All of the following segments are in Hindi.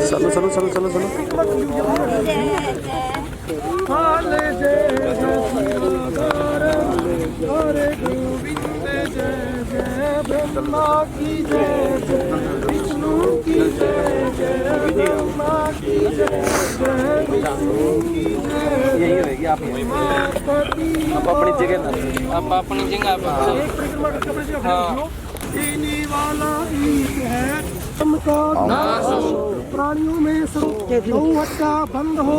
चलो चलो चलो चलो चलो ब्रह्मा की जय जय विष्णु की जय जय ब्रह्मा की जय जय विष्णु की जय। यही रहेगी आप अपनी जगह आप अपनी जगह देने वाला एक है सबका प्राणियों में सब का बंद हो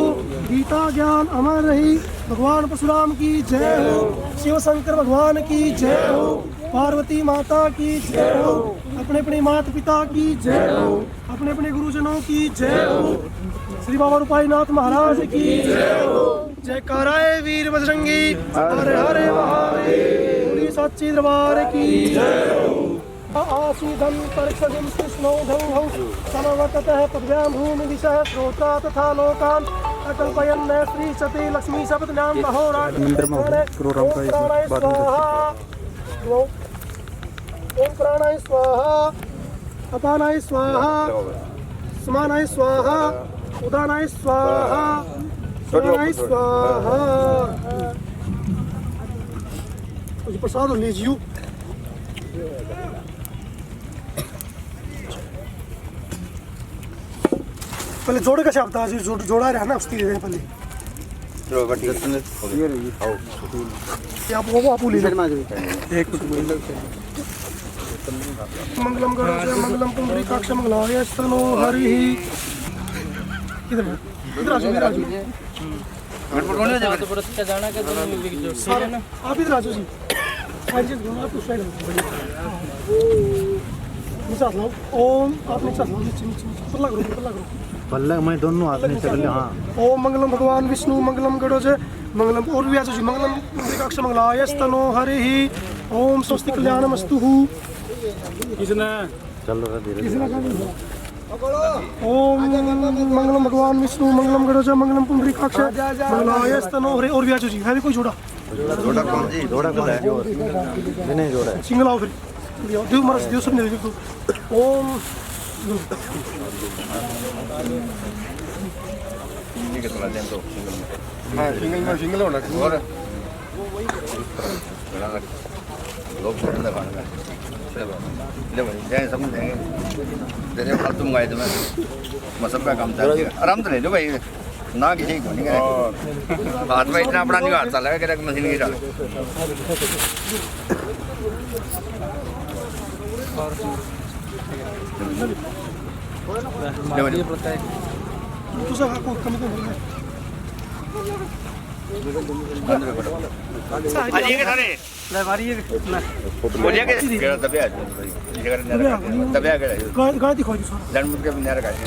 गीता ज्ञान अमर रही। भगवान परशुराम की जय हो, शिव शंकर भगवान की जय हो, पार्वती माता की जय हो, अपने अपने माता पिता की जय हो, अपने अपने गुरुजनों की जय हो, श्री बाबा रूपाईनाथ महाराज की जय हो। जयकाराय वीर बजरंगी हरे हरे महादेव सच्ची दरबार की जय हो। आसीदं परक्षदिं कृष्णौघौ समवर्ततः पद्भ्यां भूमि दिशः श्रोता तथा लोकान् अकल्पयन् श्री सती लक्ष्मी शपथनां ओम प्राणाय स्वाहा अपानाय स्वाहा समानाय स्वाहा उदानाय स्वाहा स्वानाय स्वाहा। प्रसाद लीजिए। पहले जोड़ का शब्द आज जोड़ा रहा ना उसकी पहले आप ले एक मंगलम गणेश मंगलम पुंडरीकाक्ष मंगलाय स्तनो हरि। इधर इधर आजो आप इधर आजो जी ओम आप नीचे पल्ला करो पल्ला मैं दोनों हाथ नीचे कर लिया। हाँ ओम मंगलम भगवान विष्णु मंगलम गणोज मंगलम और भी आजो जी मंगलम पुंडरीकाक्ष मंगलाय स्तनो हरि। ओम स्वस्ति कल्याणमस्तु। किसने चलो धीरे ओम मंगलम भगवान विष्णु मंगलम गणोज मंगलम पुंडरीकाक्ष मंगलाय स्तनो हरि। और भी आजो जी है भी कोई जोड़ा कौन जी जोड़ा कौन है नहीं जोड़ा है सिंगल आओ फिर देव महाराज देव सब नहीं देखो। ओम सिंगल होना और लोग जैसे फालतू मंगाए तो मैं सब का काम चल आराम से ले लो भाई ना किसी को नहीं करे हाथ में इतना अपना नहीं हाथ लगा कि मशीन की डाल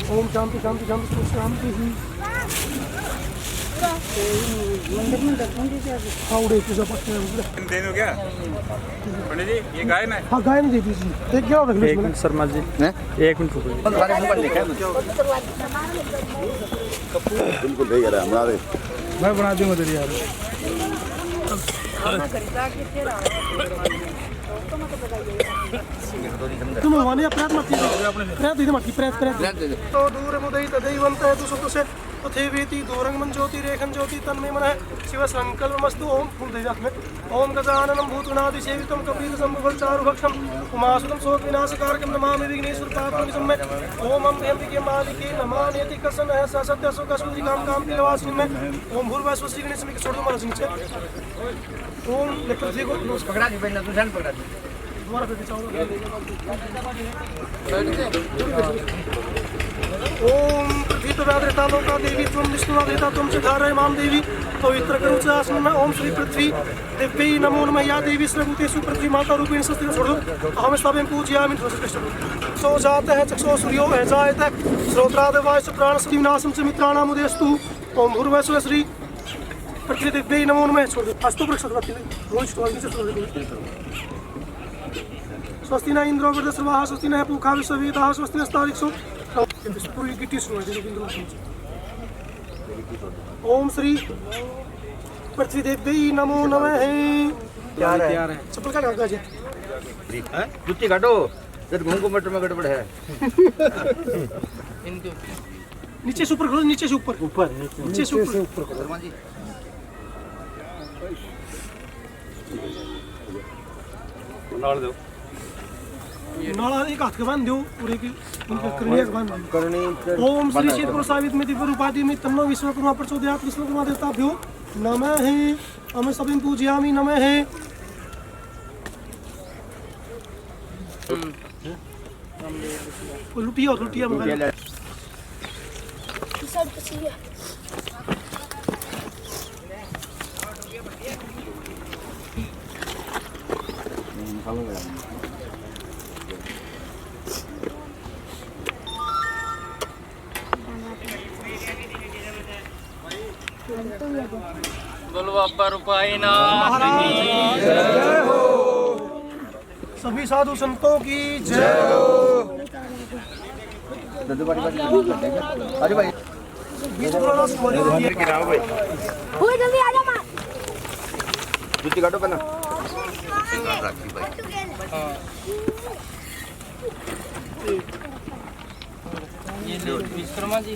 ओम शांति शांति शांति शांति ही पूजा पाठ दे दो क्या पंडित जी ये गाय में? हाँ गाय में दे दीजिए। एक क्या होगा एक मिनट शर्मा जी एक मिनट बिल्कुल सही कह रहा है हमारे मैं बना दूंगा तेरी यार। तुम वाने प्रयत्न मत प्रयत्न मत प्रयत्न तो दूर मुदयित दैवंत है दुसुत से पृथ्वीति दूरंग मन ज्योति रेखन ज्योति तन्मे मन है शिव संकल्पमस्तु। ओम फूल दे में ओम गजाननं भूतनादि सेवितं कपिल संभव चारु भक्षम उमासुतं शोक विनाशकारकं नमामि विघ्नेश्वर पापविनाशं में। ओम अंबिके मालिके नमान्यति कसन है सत्य सुख सुधि काम काम पिलवासिन में। ओम भूर्भुवः स्वस्ति गणेश में छोड़ दो महाराज नीचे। ओम लेकर जी को पकड़ा दी बेटा तू ध्यान पकड़ा दी तुम्हारा पे चाहो। ओम पृथ्वी तो व्याद्रता लोका देवी त्वं विष्णुवाद्रता त्वं सिद्धारय मां देवी पवित्र करुण से आसन में। ओम श्री पृथ्वी दिव्यै नमो नमः या देवी सर्वभूतेषु पृथ्वी माता रूपेण संस्थिता छोड़ो अहम स्थापयं पूजयामि सो जातः चक्षुः सूर्यो जायते श्रोत्रादवायुः प्राणस्तीनाशं च मित्राणाम् उदयस्तु। ओम भूर्भुवः स्वः श्री पृथ्वी दिव्यै नमो नमः छोड़ दो अस्तु प्रक्षत्रवती स्वस्ति न इंद्रो वृद्धश्रवाः स्वस्ति न पूषा विश्ववेदाः स्वस्ति नस्तारिक्षो पूरी गिट्टी सुना ओम श्री पृथ्वी देवी नमो नमः। तैयार है। चप्पल का कागज है। जुत्ती काटो जब घूम को मटर में गड़बड़ है। नीचे से ऊपर करो, नीचे से ऊपर ऊपर नीचे से ऊपर करो। शर्मा जी नाल दो नाला एक हाथ के बांध दो और एक उनके करनी के बांध दो। ओम श्री चित प्रसावित में दिव्य रूपादि में तन्नो विश्वकर्मा प्रचोदयात् विश्वकर्मा देवताभ्यो नमः। अमे सभी पूजयामि नमः। लुटिया मंगा बोलो बाबा रुपाई ना। सभी साधु संतों की जय हो। अरे भाई जल्दी आ जा मां। जुत्ती काटो पहना। ये विश्वकर्मा जी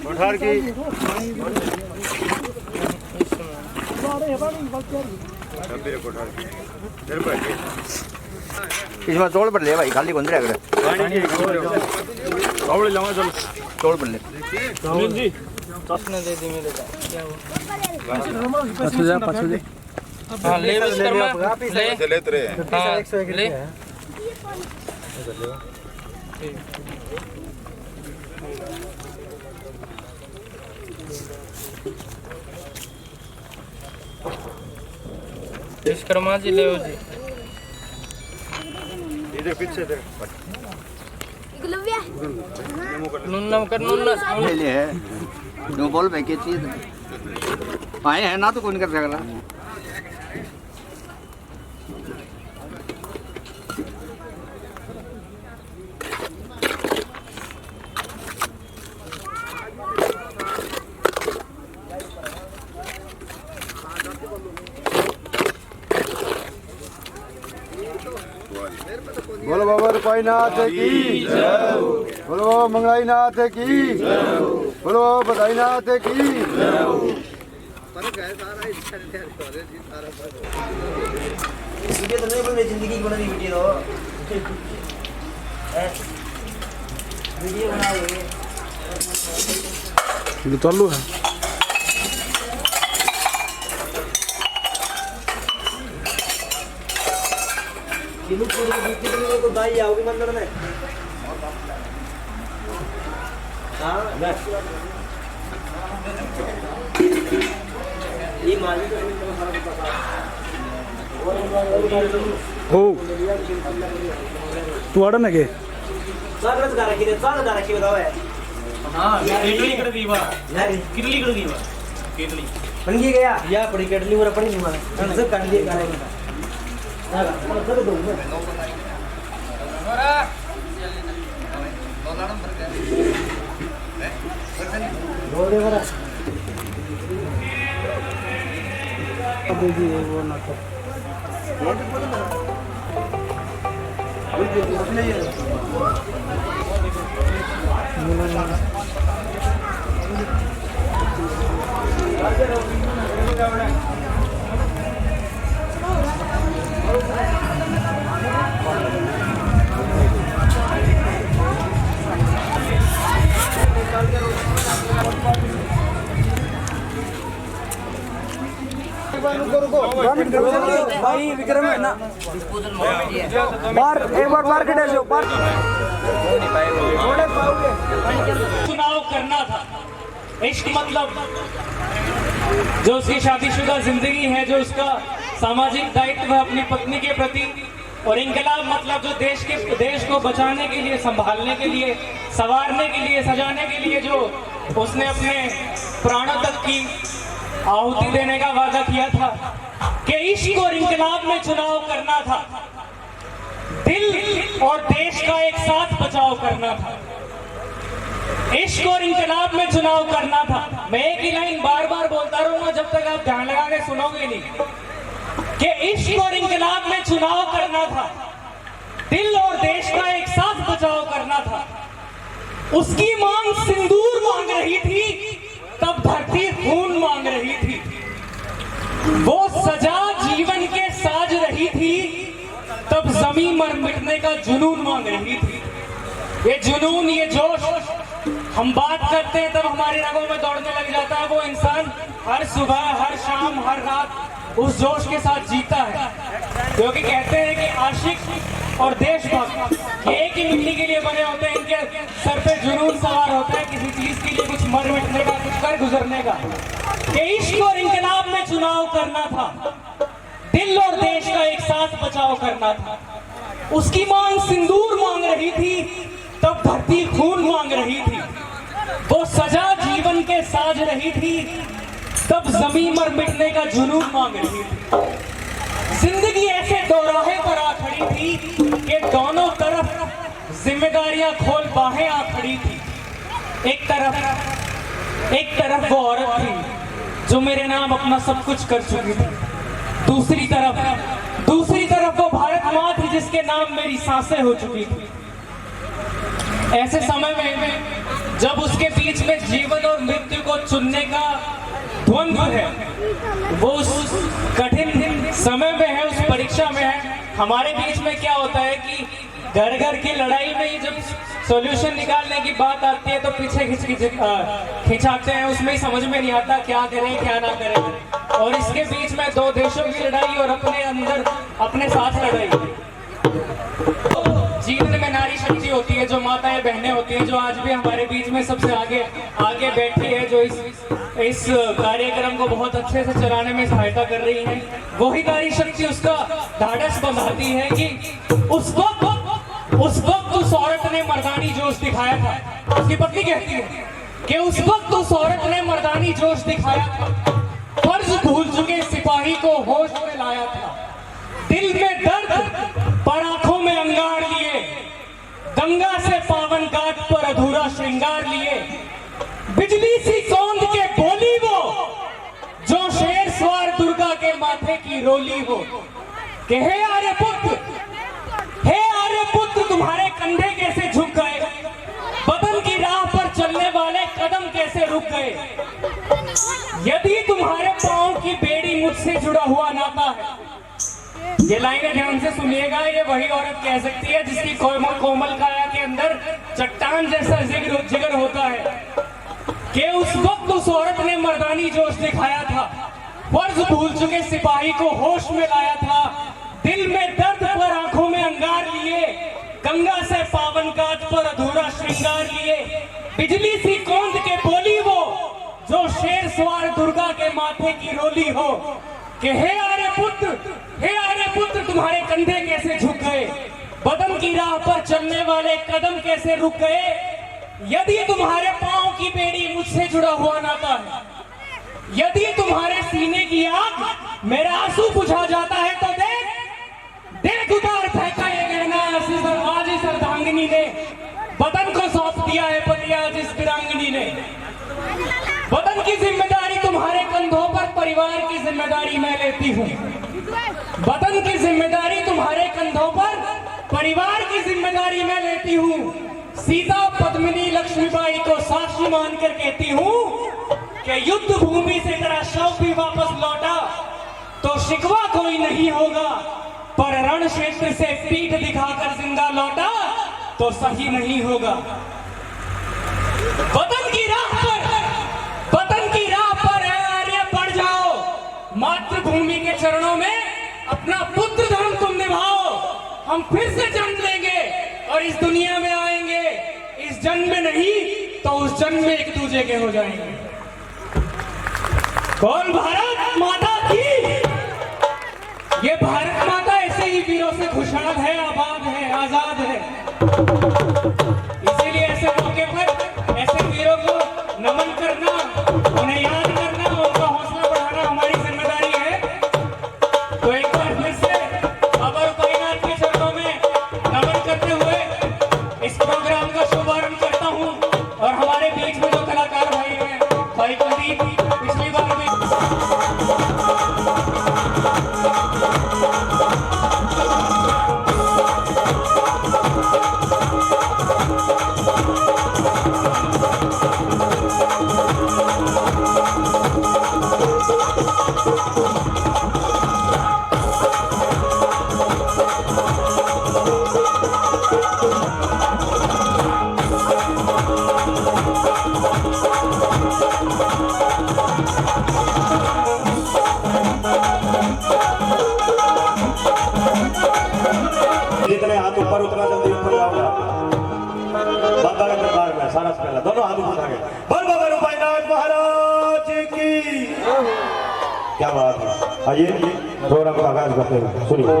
कोठार की इसमें तोड़ पर ले भाई खाली कौन रह गए तोड़ पर ले जी चश्मे दे दी मेरे का क्या हुआ हाँ ले विश्वकर्मा ले तेरे हाँ ले विश्वकर्मा जी ले जी इधर पीछे दे गुलविया नुन्ना कर नुन्ना ले ले है नो बॉल पे के चीज आए हैं ना तो कौन कर सकता बोलो बाबा रुपाई नाथ की जय, बोलो बाबा मंगलाई नाथ की जय, बोलो बाबा बधाई नाथ की जय। जिंदगी बना दी वीडियो वीडियो बनाओगे चालू है। किलो पूरी बीती किलो तो दाई आओगी मंदिर में। हाँ ये मालिक हो तू आड़ा ना के स्वागत कर रखी है, स्वागत कर रखी बताओ है। हाँ केटली कर दी बा कितली कर दी बा केटली बन गया या पड़ी केटली और पड़ी नहीं मारा सब काट दिए गाने में सब दो दो दे बड़ा अब देखिए वो ना तो भाई विक्रम है ना बार एक बार मार्केट है जो बार चुनाव करना था। इश्क मतलब जो उसकी शादीशुदा जिंदगी है, जो उसका सामाजिक दायित्व है अपनी पत्नी के प्रति, और इनकलाब मतलब जो देश को बचाने के लिए, संभालने के लिए, संवारने के लिए, सजाने के लिए जो उसने अपने प्राणों तक की आहुति देने का वादा किया था, कि इश्क और इंकलाब में चुनाव करना था, दिल और देश का एक साथ बचाव करना था। इश्क और इंकलाब में चुनाव करना था। मैं एक ही लाइन बार बार बोलता रहूंगा जब तक आप ध्यान लगा के सुनोगे नहीं, कि इश्क और इंकलाब में चुनाव करना था, दिल और देश का एक साथ बचाव करना था। उसकी मांग सिंदूर मांग रही थी, तब धरती खून मांग रही थी। वो सजा जीवन के साज रही थी, तब जमीन मर मिटने का जुनून मांग रही थी। ये जुनून, ये जोश, हम बात करते हैं तब हमारी रगों में दौड़ने लग जाता है। वो इंसान हर सुबह, हर शाम, हर रात उस जोश के साथ जीता है, क्योंकि कहते हैं कि आशिक और देशभक्त एक ही मिट्टी के लिए बने होते हैं। इनके सर पे जुनून सवार होता है किसी चीज के लिए, कुछ मर मिटने का, कुछ कर गुजरने का। कि इश्क और इंकलाब में चुनाव करना था, दिल और देश का एक साथ बचाव करना था। उसकी मांग सिंदूर मांग रही थी, तब धरती खून मांग रही थी। वो सजा जीवन के साज रही थी, तब जमीन मर मिटने का जुनून मांग रही थी। जिंदगी ऐसे दोराहे पर आ खड़ी थी कि दोनों तरफ जिम्मेदारियां खोल बाहें आ खड़ी थी। एक तरफ वो औरत थी जो मेरे नाम अपना सब कुछ कर चुकी थी, दूसरी तरफ वो भारत माँ थी जिसके नाम मेरी सांसें हो चुकी थी। ऐसे समय में जब उसके बीच में जीवन और मृत्यु को चुनने का द्वंद्व है, वो उस कठिन समय में है, उस परीक्षा में है। हमारे बीच में क्या होता है कि घर घर की लड़ाई में ही जब सॉल्यूशन निकालने की बात आती है तो पीछे खिंचाते हैं, उसमें ही समझ में नहीं आता क्या करें क्या ना करें। और इसके बीच में दो देशों की लड़ाई और अपने अंदर अपने साथ लड़ाई। जीवन में नारी शक्ति होती है, जो माताएं बहनें होती हैं, जो आज भी हमारे बीच में सबसे आगे बैठी है, जो इस कार्यक्रम को बहुत अच्छे से चलाने में सहायता कर रही है। वही नारी शक्ति उसका ढाढ़स बंधाती है कि उस वक्त उस औरत ने मर्दानी जोश दिखाया था। उसकी पत्नी कहती है कि उस वक्त उस औरत ने मर्दानी जोश दिखाया था, फर्ज भूल चुके सिपाही को होश में लाया था। दिल में दर्द पर आंखों में अंगार लिए, गंगा से पावन घाट पर अधूरा श्रृंगार लिए। बिजली सी कौंद के बोली वो, जो शेर सवार दुर्गा के माथे की रोली हो। कि हे आर्यपुत्र तुम्हारे कंधे कैसे झुक गए, बदन की राह पर चलने वाले कदम कैसे रुक गए। यदि तुम्हारे पांव की बेड़ी मुझसे जुड़ा हुआ नाता है। ये लाइनें ध्यान से सुनिएगा, ये वही औरत कह सकती है जिसकी कोमल काया के अंदर चट्टान जैसा जिगर होता है। कि उस वक्त उस औरत ने मर्दानी जोश दिखाया था, फर्ज भूल चुके सिपाही को होश में लाया था। दिल में दर्द पर आंखों में अंगार लिए, गंगा से पावन घाट पर अधूरा श्रृंगार लिए। बिजली सी कौंद के बोली वो, जो शेर सवार दुर्गा के माथे की रोली हो। कि हे आर्यपुत्र तुम्हारे कंधे कैसे झुक गए, बदन की राह पर चलने वाले कदम कैसे रुक गए। यदि तुम्हारे पांव की बेड़ी मुझसे जुड़ा हुआ नाता है, यदि तुम्हारे सीने की आग मेरा आंसू बुझा जाता है, तो देख उतार फेंका ये गहना आज इस अर्धांगिनी ने, बदन को सौंप दिया है पतिया जिस वीरांगनी ने। बदन की जिम्मेदारी तुम्हारे कंधों पर, परिवार की जिम्मेदारी मैं लेती हूँ। बदन की जिम्मेदारी तुम्हारे कंधों पर, परिवार की जिम्मेदारी मैं लेती हूँ। सीता पद्मिनी लक्ष्मीबाई को साक्षी मानकर कहती हूँ कि युद्ध भूमि से तेरा शव भी वापस लौटा तो शिकवा कोई नहीं होगा, पर रण क्षेत्र से पीठ दिखाकर जिंदा लौटा तो सही नहीं होगा। वतन की राह पर आर्य बढ़ जाओ, मातृभूमि के चरणों में अपना पुत्र धर्म तुम निभाओ। हम फिर से जन्म लेंगे और इस दुनिया में आएंगे, इस जन्म में नहीं तो उस जन्म में एक दूसरे के हो जाएंगे। बोल भारत माता की। ये भारत माता ऐसे ही वीरों से खुशहाल है, आबाद है, आजाद है। इसीलिए ऐसे मौके पर ऐसे वीरों को नमन करना, उन्हें याद करना, उनका हौसला बढ़ाना हमारी जिम्मेदारी है। जितने हाथ ऊपर उतना जल्दी ऊपर जाओगा बाबा के दरबार में सारा से पहला दोनों हाथ ऊपर आगे बोल बाबा रूपाईनाथ महाराज की क्या बात है। आइए प्रोग्राम का आगाज करते हैं सुनिए।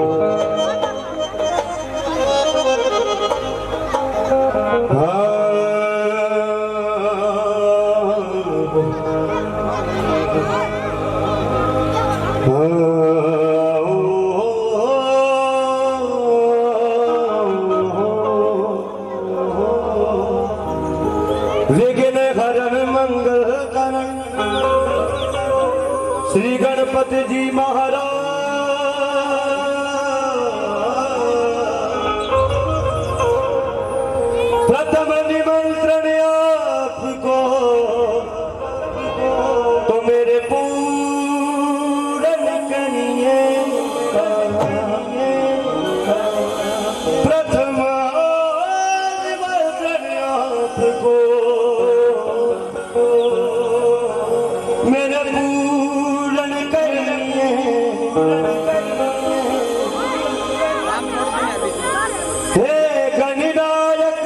विघ्न हरण मंगल करण श्री गणपति जी महाराज प्रथम निमंत्रण आपको तो मेरे पूरन करिए प्रथम निमंत्रण आपको मेरे पूरन करिए हे गणनायक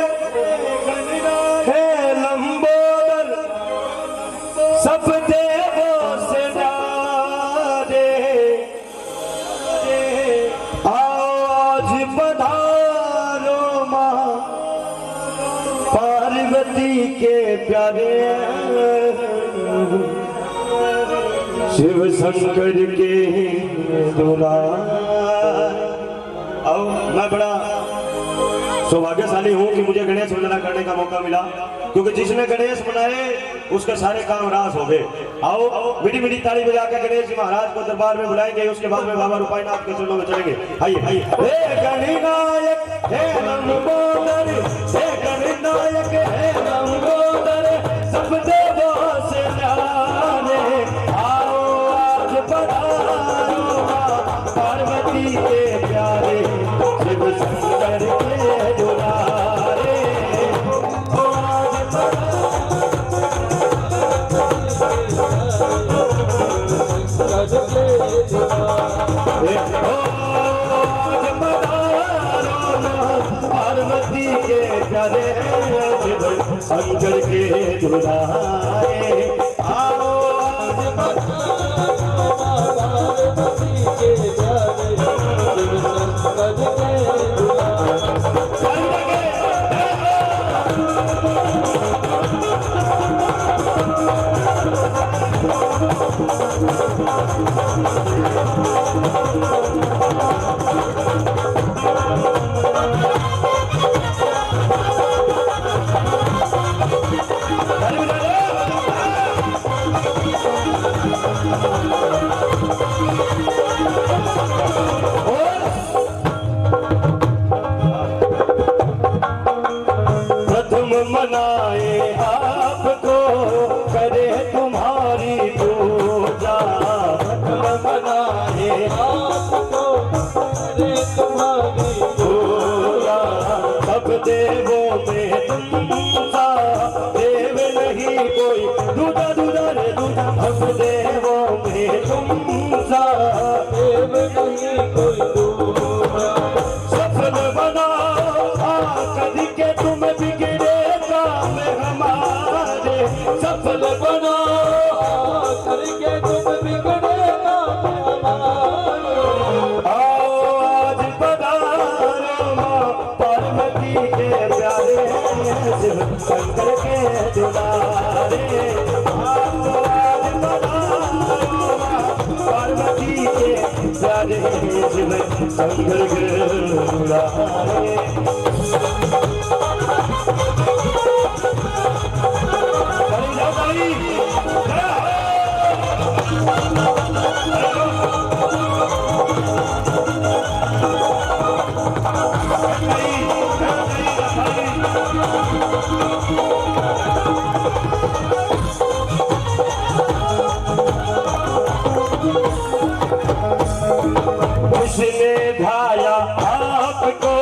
हे लंबोदर सब देवों से न्यारे आओ आज पधारो माँ पार्वती के प्यारे शिव शंकर के दुलार। अब मैं बड़ा सौभाग्यशाली हूँ कि मुझे गणेश वंदना करने का मौका मिला, क्योंकि जिसने गणेश बनाए उसके सारे काम रास हो गए। आओ मीठी मीठी ताली बजा के गणेश जी महाराज को दरबार में बुलाएंगे, उसके बाद में बाबा रूपाईनाथ के चरणों में चलेंगे। आइए आइए। हे गणनायक हे लंबोदर हे गणनायक हे लंबोदर सब देवों से न्यारे आओ आज पधारो पार्वती के प्यारे शिव शंकर के दुलारे पार्वती के प्यारे शिव शंकर के दुलारे आओ प्रथम मनाए आपको करे तुम्हारी पूजा प्रथम मनाए आपको करे तुम्हारी पूजा सब देवों में तुमसा देव नहीं कोई दूधा दूधा रे दूधा सब देवों में तुमसा देव नहीं कोई दूधा सफल बना कदी के तुम बिगड़े काम हमारे सफल बना करके तुम बिगड़े काम हमारे आओ आज पधारो माँ पार्वती के प्यारे शिव शंकर के दुलारे आओ आज पधारो माँ पार्वती के प्यारे शिव शंकर के दुलारे उसने ढाया आपको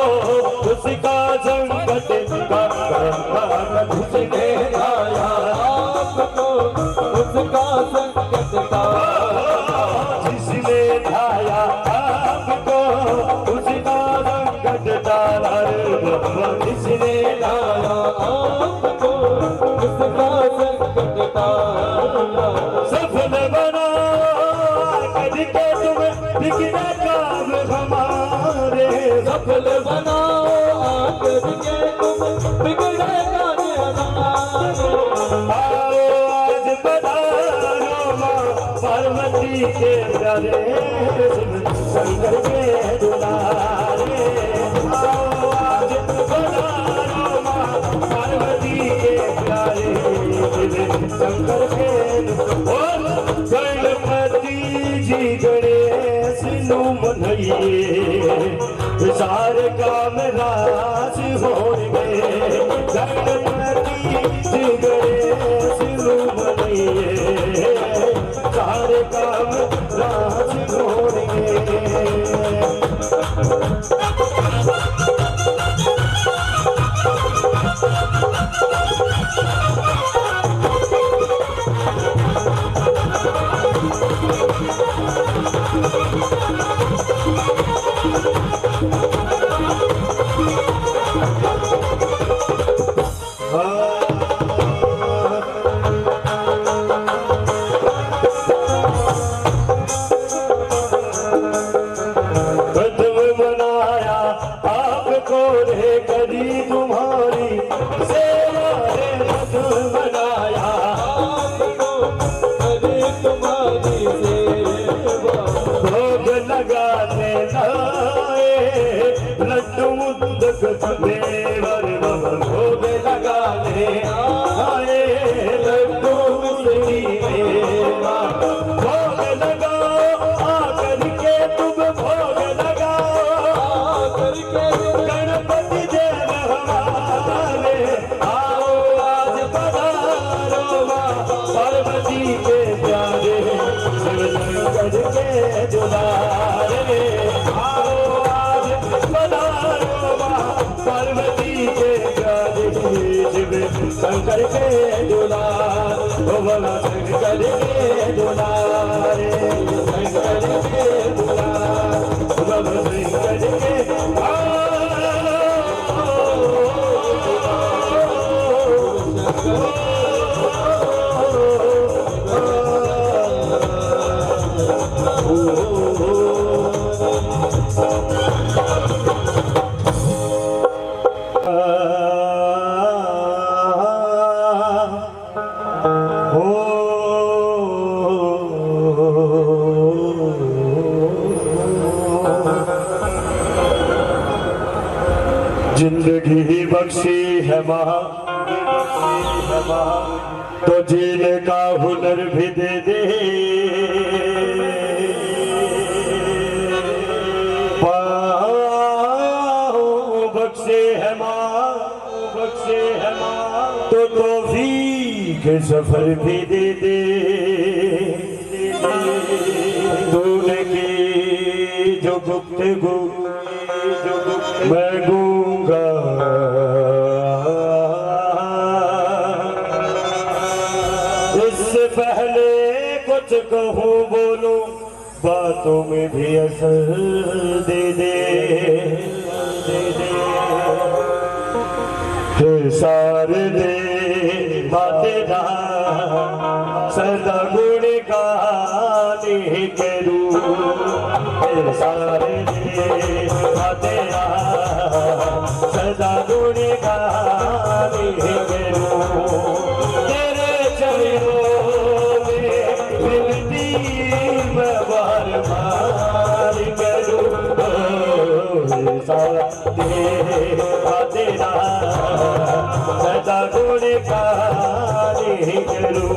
उसका संकट का उसने ढाया आपको उसका संकट का सफल बनाओ आकर के तुम बिगड़ेगा निहारो। आओ आज पधारो माँ पार्वती के प्यारे शिव शंकर के दुलारे। आओ आज पधारो माँ पार्वती के प्यारे शिव शंकर के गणपति जी गणेश नु मनइए सारे काम राज होंगे। गणपति जी गणेश नु मनइए सारे काम राज होंगे। शंकर के दुलार भोला शंकर के दुलार शंकर के दुलार भोला शंकर के जिंदगी बख्शी है माँ तो जीने का हुनर भी दे दे। बख्शे है माँ तो तौफीक सफर भी दे दे। तूने की जो गुफ्तगू मैं गूंगा इससे पहले कुछ कहूँ बोलूं बातों में भी असर दे दे। सारे दे बातें सदा गुण गाने करूं। सारे दे बातें सदा गुण गाने करूं। तेरे चरणों में विनती मैं बार बार करूं। सारे बातें सदा गुण गाने करूं।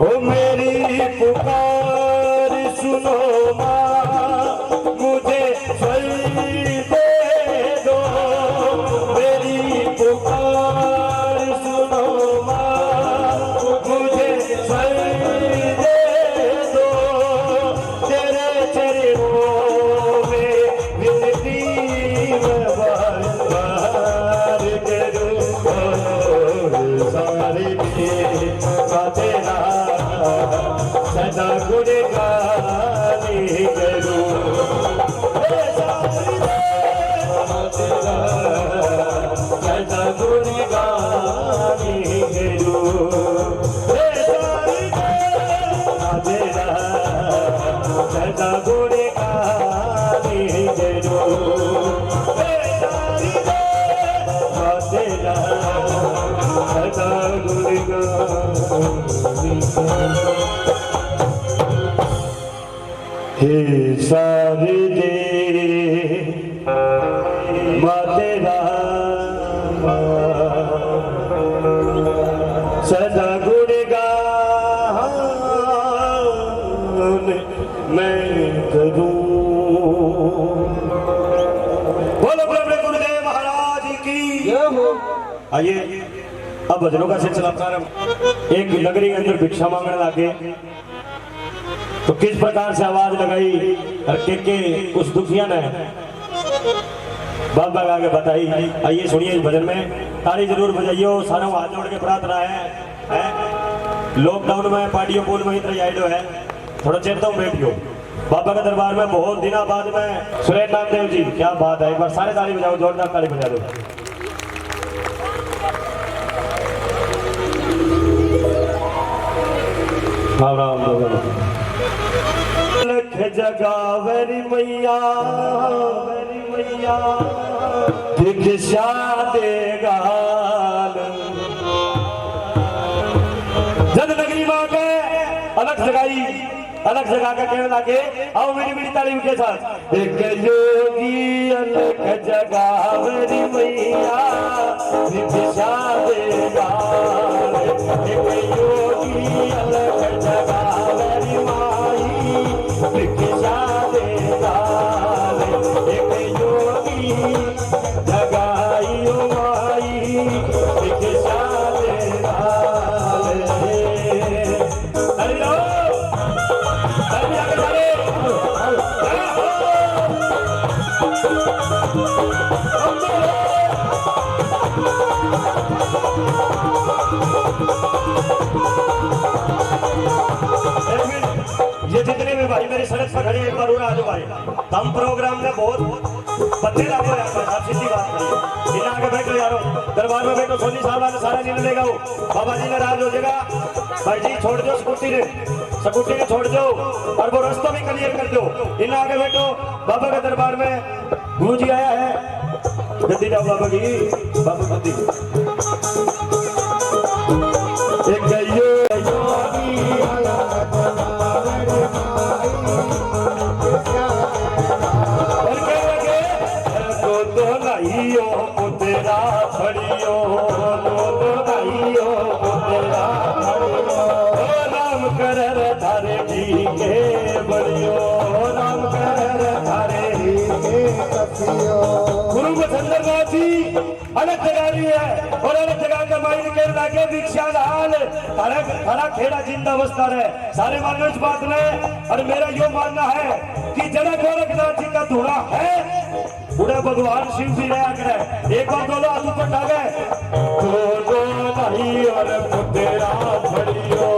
ओ मेरी पुकार सुन हे सारे दे तेरा सदा गुणगान मैं करूं। बोलो प्रभु गुरुदेव महाराज की। आइए अब भजनों का सिलसिला प्रारंभ। एक नगरी के अंदर भिक्षा मांगने लगे तो किस प्रकार से आवाज लगाई और के उस दुखिया ने बाबा आगे बताई। आइए सुनिए इस भजन में, ताली जरूर बजाइयो। सारा हाथ जोड़ के प्रार्थना है। लॉकडाउन में पार्टियों पूल में इतना आइडो है, थोड़ा चेता हूँ बैठियो बाबा के दरबार में बहुत दिनों बाद में। सुरेश नामदेव जी क्या बात है, एक बार सारे ताली बजाओ, जोरदार ताली बजा दो। राम राम लख जगावरी मैया भिक्षा देगा। जद नगरी मां के अलग जगाई, अलग जगा के कहने लगे, आओ मेरी मेरी तालीम के साथ। एक योगी अलग जगावरी मैया भिक्षा देगा। एक योगी अलग जगावरी माई भिक्षा देगा। एक योगी जगाइयो माई भिक्षा देगा। ये जितने भी भाई मेरे सड़क पर खड़े एक बार आ जाओ भाई। हम प्रोग्राम में बहुत बच्चे लागो यार, आप सीधी बात करिए। बिना आगे बैठो यारो, दरबार में बैठो। सोनी साहब ने सारा निर्णय लेगा, बाबा जी ने राज हो जाएगा। भाई जी छोड़ दो स्कूटी ने छोड़ दो और वो रास्ता भी क्लियर कर दो। बिना आगे बैठो, बाबा के दरबार में गुरुजी आया है। गद्दी जाओ बाबा की, बाबा गद्दी। एक राम कर धारे जी के बड़ियो, राम कर धारे गुरु चंद्रनाथ जी अलग जगा रही है और अलग जगह का माइन के लागे भिक्षा लाल हरा खेड़ा जिंदा अवस्था है। सारे मानो इस बात में, और मेरा यो मानना है कि जड़ा गोरखनाथ जी का धुरा है बूढ़े भगवान शिव जी रहा करे। एक बार दोनों हाथ ऊपर टागे, दो भाई और पुतेरा भड़ियो,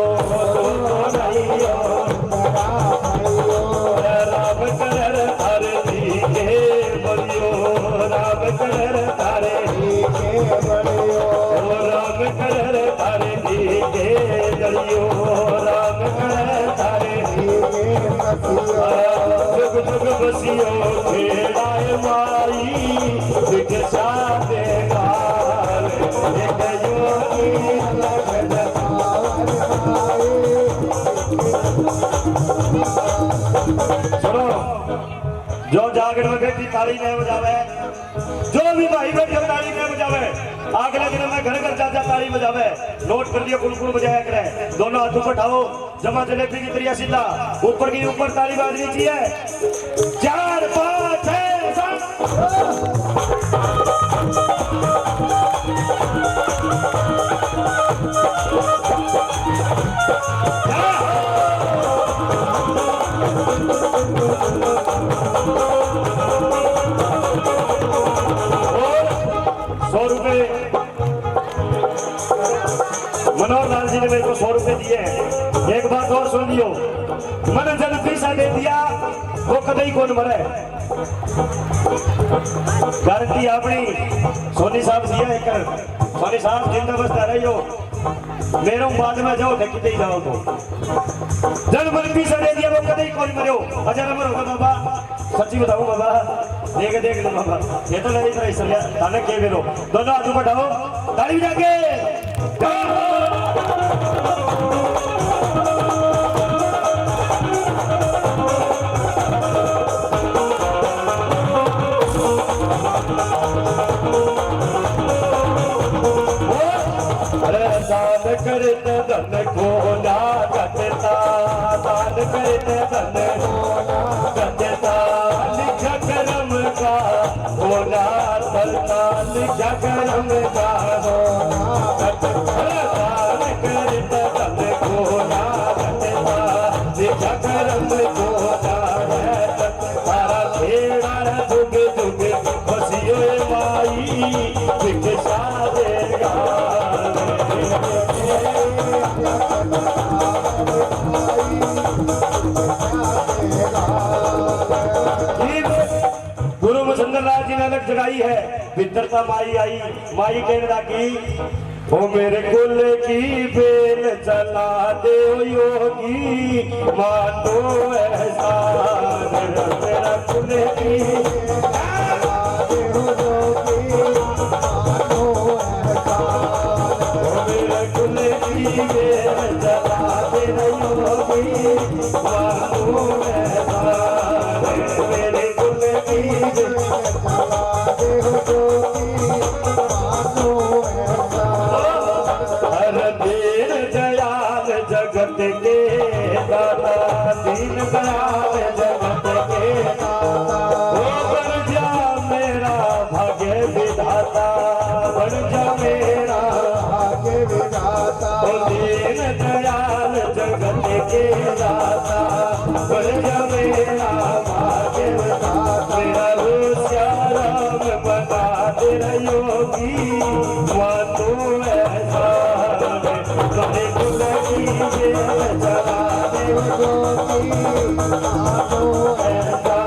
राम कर तारे जी के बड़ियो, राम कर तारे जी के बड़ियो, राम कर तारे जी के बड़ियो, राम कर तारे जी के बड़ियो। जुग जुग बसियो खेड़ाए माई भिक्षा देगा। एक योगी अलग सुनो, जो जागरण में बैठी ताली नहीं बजावे, जो भी भाई बैठे ताली नहीं बजावे, अगले दिन में घर घर जा ताली बजावे। नोट कर दिया, कुल बजाया करे। दोनों हाथ ऊपर उठाओ, जमा जलेबी की तरिया सीधा ऊपर की ऊपर ताली बाजनी चाहिए। 4 5 6 7 100 रुपए मनोहर लाल जी ने मेरे को 100 रुपए दिए। एक बात और सुन लियो, मैंने जब पैसा दे दिया वो कभी कौन मरे, गारंटी अपनी सोनी साहब दिया है कर। सोनी साहब जिंदा बसता रही हो, मेरे बाद में जाओ कितने जाओ तो जब मन पैसा दे दिया वो कभी कौन मरो। अजर अमर होगा बाबा सच्ची बताऊं बाबा, देख लो बाबा, ये तो नहीं तरह इसलिए ताने के बेरो दोनों हाथ ऊपर उठाओ, ताली बजा के दान करते धन को ना करता, दान करते धन को ना करता, लिखा करम का होना चलता, लिखा करम का होना करता, दान करते धन को ना करता, लिखा करम को ना करता, तारा खेड़ा दुग दुग बसियो माई भिक्षा देगा। गुरु मुसंदरलाल जी ने अलग जगाई है, विद्रता माई आई, माई कहना की ओ मेरे कुल की बेल चला दे योगी, मानो ऐसा मेरा कुल की जगत के दाता, दीन दयाल जगत के दाता, बन जा मेरा भाग्य विधाता, बन जा मेरा भाग्य विधाता, दीन दयाल जगत के दाता, बन जा मेरा भाग्य विधाता, मेरा होशियाराम बना तेरा योगी, मानो ऐसा तुम्हें गुलगी जला दे योगी, मानो ऐसा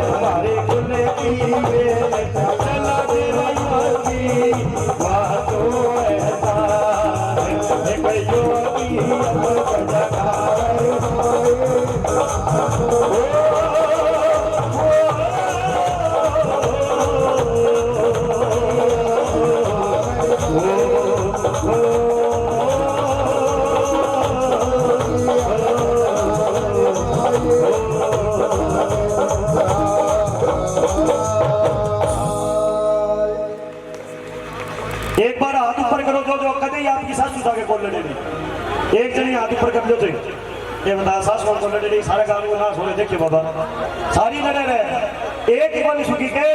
हमारे गुलगी चला दे योगी, मानो ऐसा एक योगी जगा एक बार हाथ ऊपर करो जो कदे आपकी सास उठा के बोल लेने, एक जनी हाथ ऊपर कर लो तो ये बता सास कौन बोल लेने, सारे गांव को ना छोड़े, देखिए बाबा सारी लड़े रहे, एक ही बोली सुखी के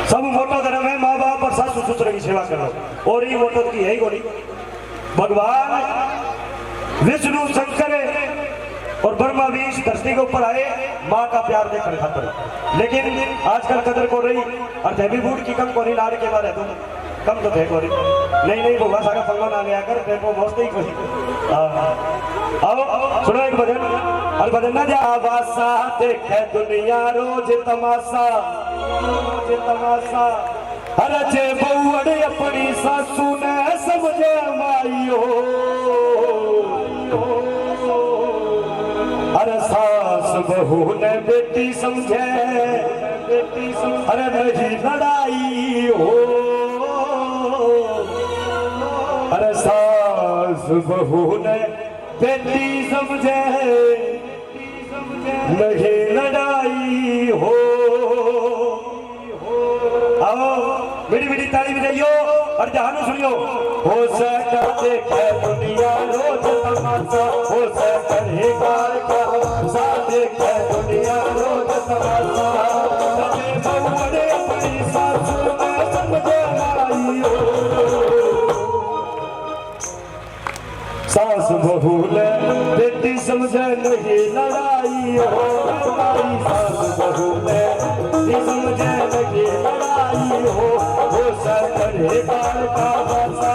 सब मोटा धर्म है, माँ बाप और सास ससुर की सेवा करो, और ये मोटो की है ही गोली भगवान विष्णु शंकर और ब्रह्मा भी इस धरती के ऊपर आए माँ का प्यार देखने खातर, लेकिन आजकल कदर को रही और देवी बूढ़ की कम कोरी लाड़ के बारे तुम कम तो थे कोरी नहीं भगवान सारा फंगो ना लिया कर तेरे को बहुत ही कोई आओ सुनो एक भजन, और भजन ना जा वासा देखे दुनिया रोज तमाशा, रोज तमाशा, अरे जे बउड़ अपनी सासू ने समझे माइयो, अरे सास बहू ने बेटी समझे, बेटी अरे नहीं लड़ाई हो, अरे सास बहू ने बेटी समझे, नहीं लड़ाई हो। आओ मेरी मेरी ताली बजाइयो और जहानू सुनियो, हो सका देखे दुनिया रोज तमाशा, हो सका गाल का साथ देखे दुनिया रोज तमाशा, बउड़े अपनी सासू में समझे माइयो, सास बहू ने बेटी समझे नहीं लड़ाई हो, सास बहू ने समझे नहीं लड़ाई हो, हो सकरे गाल का बसा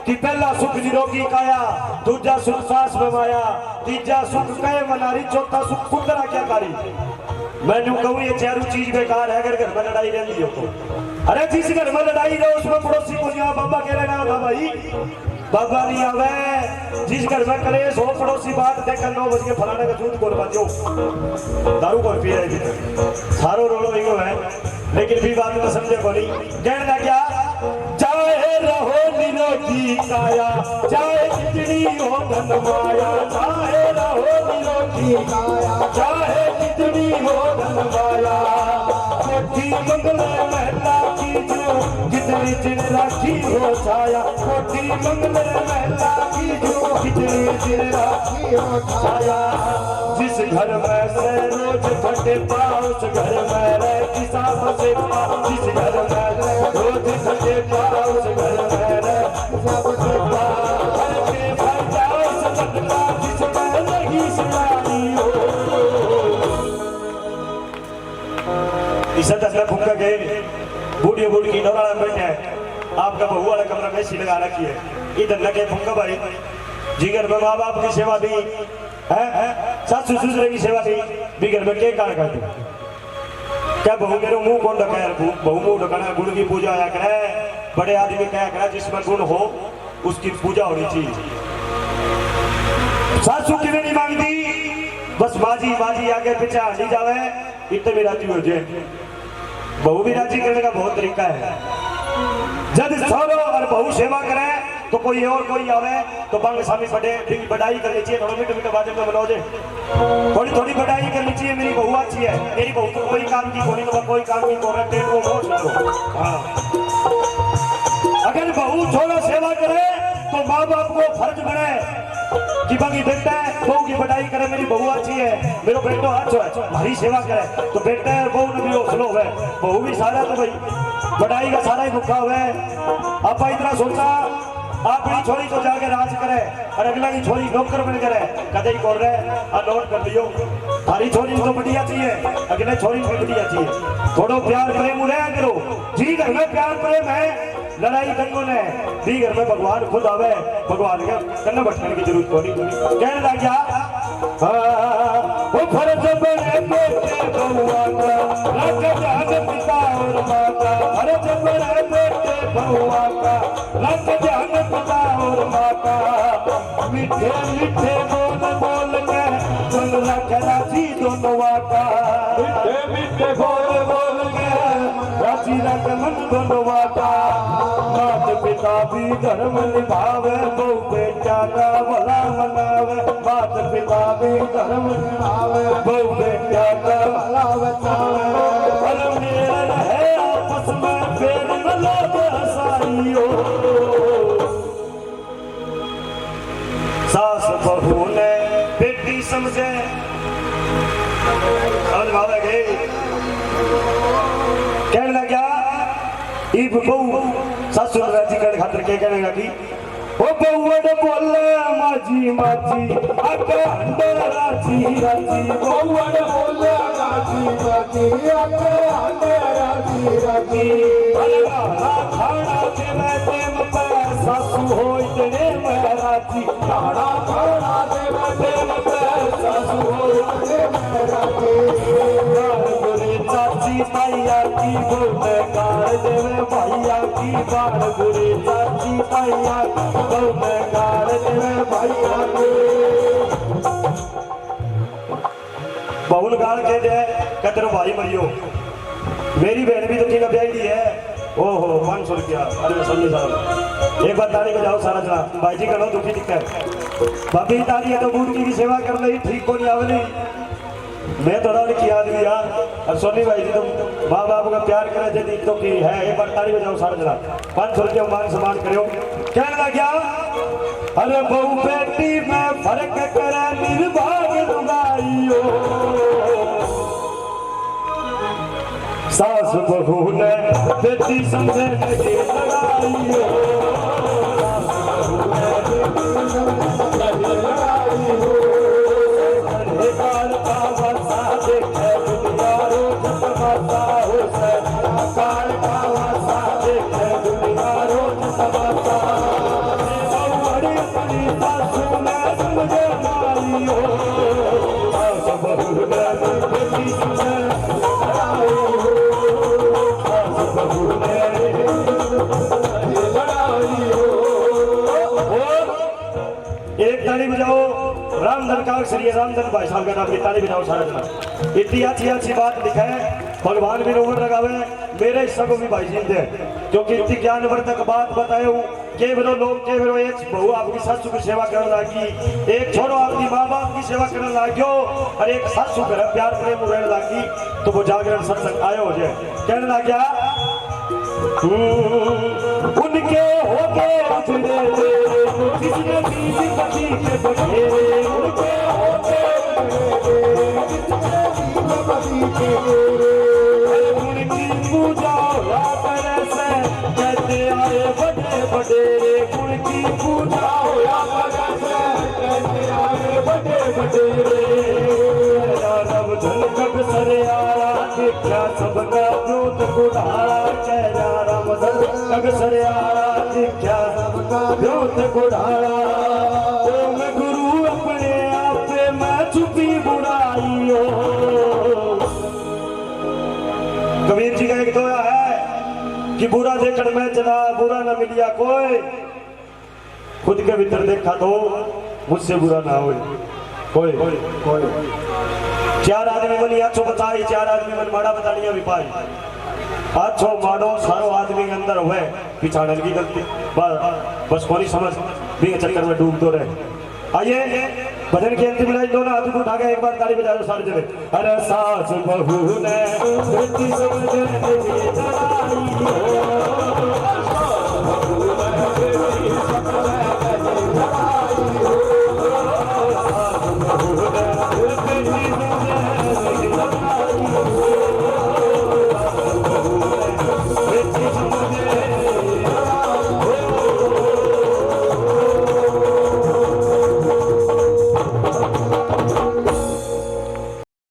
कि पहला सुख निरोगी काया, दूजा दूजा सुख सास में माया, तीजा सुख कहे मनारी, चौथा सुख कुंदरा क्या कारी। मैंने कहूँ ये चारों चीज बेकार है अगर घर में लड़ाई रहती हो तो। अरे जिस घर में लड़ाई रहो उसमें पड़ोसी को यहाँ बाबा कह रहे ना भाई, बाबा नहीं आवे। जिस घर में कलेश हो पड़ोसी बात देखकर 9 बज के फलाने का दूध कोल बाजो, दारू को पी रहे सारो रोलो ही है, लेकिन भी बात में समझे बोली। कहना क्या, चाहे रहो निरोगी काया, चाहे कितनी हो धन माया, चाहे रहो निरोगी काया, चाहे कितनी हो धन माया। कोठी मंगल महला की जो कितनी दिन राखी हो छाया, कोठी मंगल महला की जो कितनी दिन राखी हो छाया। जिस घर में से रोज फटे पाँव उस घर में रह किसा बसे पा, जिस घर में रोज फटे पाँव उस घर में रह किसा बसे पा। घर के भाई जाओ सदका जिसमें नहीं सुनाई हो। इस दस में भूखा गए बूढ़ी बूढ़ी की दौरान बैठे हैं, आपका बहू वाला कमरा में सी लगा रखी है, इधर लगे भूखा भाई जिगर में माँ बाप की सेवा दी है, सास ससुर की सेवा दी, बिगर में क्या कार्य करते क्या बहू मेरे मुंह कौन ढका है, बहू मुंह ढकाना, गुण की पूजा आया करे, बड़े आदमी क्या करे, जिसमें गुण हो उसकी पूजा होनी चाहिए। सासू की नहीं मांगती, बस माजी आगे पीछे हाली जावे, इतने भी राजी हो जाए। बहू भी राजी करने का बहुत तरीका है। जब सौरो और बहू सेवा करे तो कोई और कोई आवे तो बांग सामी बड़े बढ़ाई कर लीजिए, थोड़ा मीठे बाजे में मनोजे, थोड़ी बढ़ाई कर लीजिए, मेरी बहू अच्छी है, मेरी बहू तो कोई काम की कोई तो कोई काम की को रखते वो बहुत सुनो। अगर बहू थोड़ा सेवा करे तो माँ बाप को फर्ज बने कि बाकी बेटा है बहू की बढ़ाई करे, मेरी बहू अच्छी है, मेरा बेटो अच्छो है, हमारी सेवा करे तो बेटा है बहू ने भी हौसलो है, बहू भी सारा तो भाई बढ़ाई का सारा ही भूखा हुआ है। आप इतना सोचा अपनी छोरी तो जाके राज करे और अगला की छोरी नौकर बन करे, कदे ही बोल रहे और नोट कर लियो, थारी छोरी तो बढ़िया चाहिए, अगले छोरी भी बढ़िया चाहिए। थोड़ो प्यार प्रेम रहा करो, जी घर में प्यार प्रेम है, लड़ाई दंगों ने भी घर में भगवान खुद आवे, भगवान के कन्ना भटकने की जरूरत नहीं। कहने लग गया वो फर्ज बने बेटे बउआ का, रख ध्यान पिता और माता, फर्ज बने बेटे बउआ का, रख ध्यान पिता और माता। मीठे मीठे बोल बोल के सुन रख राजी दोनों वाका, मीठे मीठे बोल बोल के राजी रख मन दोनों वाका। मात पिता भी धर्म निभावे, बहु बेटा का भला मनावे, मात पिता भी धर्म निभावे, बहु बेटा का भला बचावे। भल मेल है आपस में फेर न लोग हसाइयो, सास बहू ने बेटी समझे और भावेगे। कहने लगा इब बहू ससुर राजी कर खातिर के कहने लगी, ओ बउड़ बोले माजी माजी आके अंडर राजी राजी, बउड़ बोले माजी माजी आके अंडर राजी राजी। भला खाना देवे देव पे सासू हो इतने में राजी, खाना देवे देव पे सासू हो इतने में राजी। चाची भैया की बोले कार देवे भैया की बार गुरी, चाची भैया बोले कार देवे भैया की। बहुल गाल के दे कतर भाई मरियो, मेरी बहन भी तो की ब्याही है। ओहो 500 रुपया, अरे सन्नी साहब एक बार ताली बजाओ सारा चला, भाई जी करो दुखी दिक्कत बाबी ताली है तो बूढ़ की भी सेवा कर ली, ठीक को नहीं आवली। मैं थोड़ा लिखी आदमी यार, अब सोनी भाई जी तुम माँ बाप का प्यार करे जल्दी तो की है, एक बार ताली बजाओ सारा चला, 500 रुपया मान सम्मान करो। कहना क्या, अरे बहू बेटी में फर्क करे निर्भाग लुगाइयो, सास बहू ने बेटी समझे नहीं लगाइयो, सासू ने रामधन का अक्षर ये रामधन भाई साहब का नाम ताली बिठाओ सारा जना। इतनी अच्छी बात लिखा है भगवान भी नोवर लगावे मेरे हिस्सा को भी भाई जी दे क्योंकि इतनी ज्ञानवर्धक बात बताए हूँ। केवलो लोग केवलो एक बहू आपकी सासू की सेवा करने लगी, एक छोरो आपकी माँ बाप की सेवा करने लग्यो और एक सासू कर प्यार प्रेम रहने लगी तो वो जागरण सत्संग आयो हो जाए कहने लग गया उनके हो गए उजड़े जिसने बीच पति के बखेरे उनके हो गए उनकी पूजा से कहते आए बड़े बड़े उनकी पूजा कहते आए बड़े बड़े रब झलक सरे आया देखा सबका जोत गुढ़ारा कह राम झलक सरे आया देखा सबका जोत गुढ़ारा मैं गुरु अपने आप मैं छुपी बुराई हो। कबीर जी का एक दोया है कि बुरा देखकर मैं चला बुरा न मिलिया कोई खुद के भीतर देखा तो मुझसे बुरा ना हो कोई चार आदमी बनी अच्छो बताई चार आदमी मन माड़ा बतानिया भी पाई अच्छो माड़ो सारो आदमी के अंदर हुए पिछाड़न की गलती बस कोई समझ भी चक्कर में डूब तो रहे। आइए भजन की अंतिम लाइन दोनों हाथों को उठा के एक बार ताली बजा दो सारे जने। अरे सास बहू ने बेटी समझ